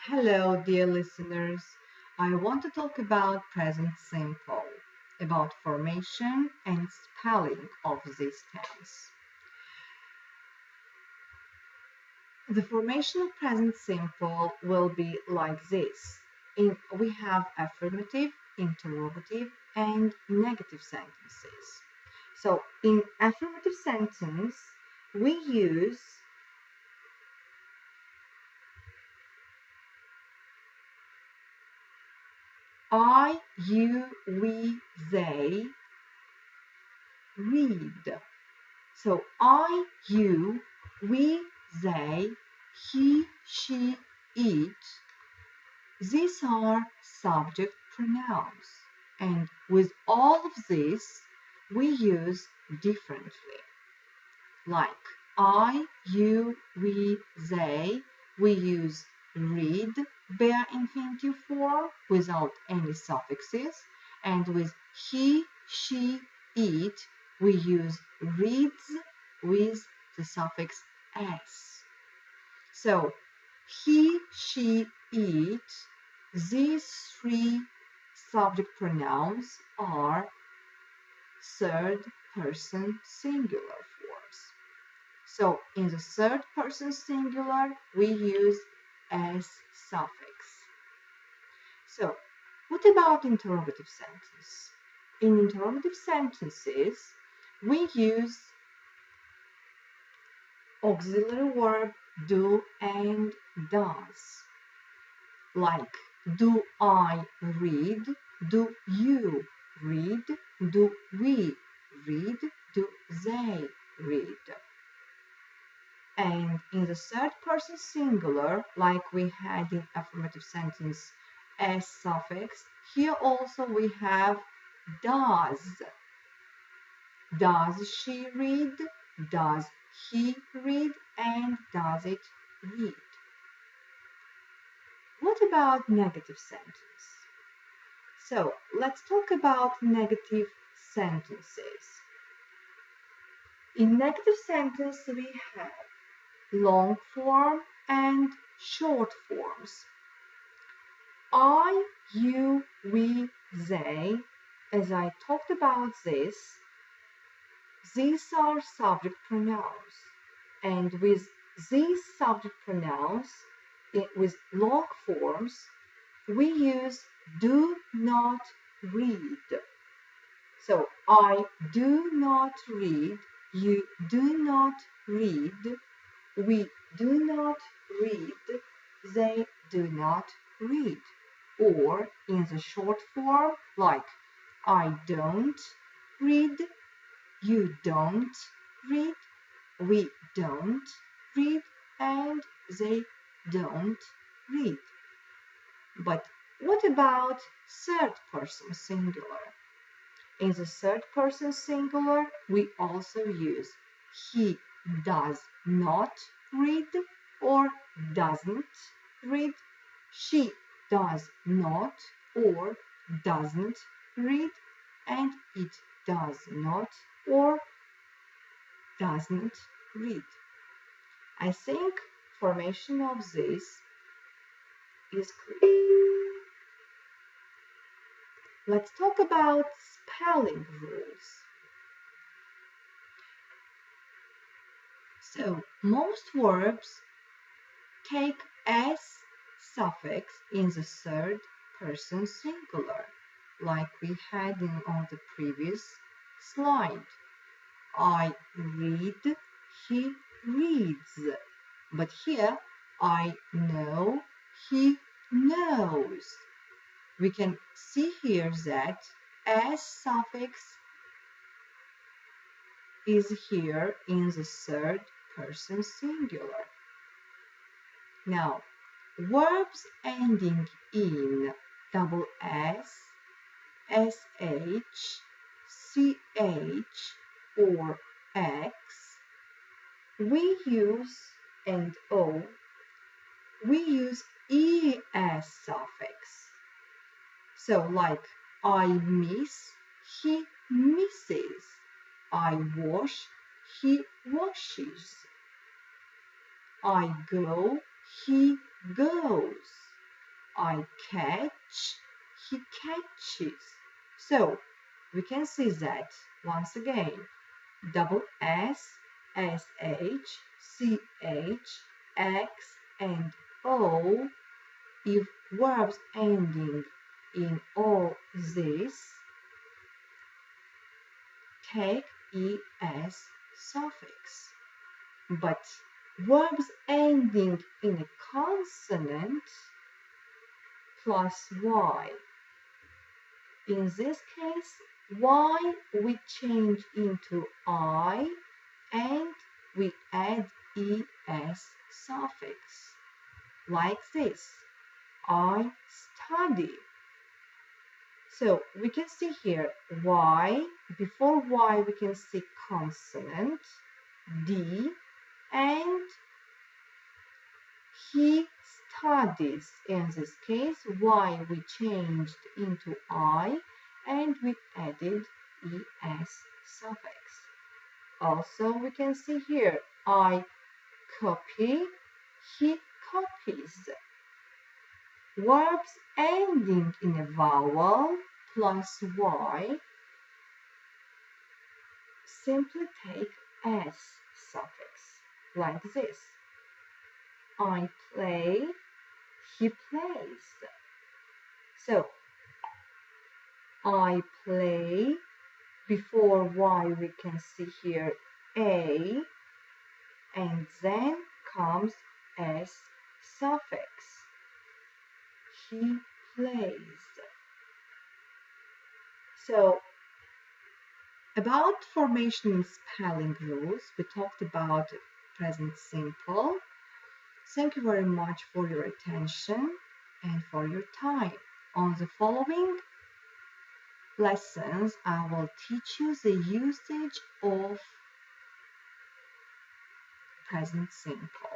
Hello, dear listeners. I want to talk about present simple, about formation and spelling of this tense. The formation of present simple will be like this. We have affirmative, interrogative, and negative sentences. So in affirmative sentence, we use I, you, we, they read. So I, you, we, they, he, she, it. These are subject pronouns. And with all of this, we use differently. Like I, you, we, they, we use read bare infinitive form without any suffixes, and with he, she, it, we use reads with the suffix s. So he, she, it, these three subject pronouns are third person singular forms. So in the third person singular, we use s suffix. So what about interrogative sentence? In interrogative sentences, we use auxiliary verb do and does. Like, do I read? Do you read? Do we read? Do they read? And in the third person singular, like we had in affirmative sentence s suffix, here also we have does. Does she read? Does he read? And does it read? What about negative sentence? So let's talk about negative sentences. In negative sentence, we have long form and short forms. I, you, we, they, as I talked about this, these are subject pronouns. And with these subject pronouns, with long forms, we use do not read. So I do not read, you do not read, we do not read, they do not read. Or in the short form, like I don't read, you don't read, we don't read, and they don't read. But what about third person singular? In the third person singular, we also use he does not read or doesn't read. She does not or doesn't read, and it does not or doesn't read. I think formation of this is clear. Let's talk about spelling rules. So most verbs take s suffix in the third person singular, like we had on the previous slide. I read, he reads. But here, I know, he knows. We can see here that s suffix is here in the third person singular. Now, verbs ending in double s, sh, ch, or x, we use, and o, we use es suffix. So like I miss, he misses. I wash, he washes. I go, he goes. I catch, he catches. So we can see that once again. Double S, SH, CH, X, and O. If verbs ending in all this take ES suffix. But verbs ending in a consonant plus Y. In this case, Y we change into I and we add ES suffix. Like this. I study. So we can see here Y. Before Y we can see consonant D, and he studies. In this case, Y we changed into I and we added ES suffix. Also, we can see here I copy, he copies. Verbs ending in a vowel plus Y simply take S suffix, like this. I play, he plays. So, I play, before Y we can see here A, and then comes S suffix. He plays. So, about formation and spelling rules, we talked about present simple. Thank you very much for your attention and for your time. On the following lessons, I will teach you the usage of present simple.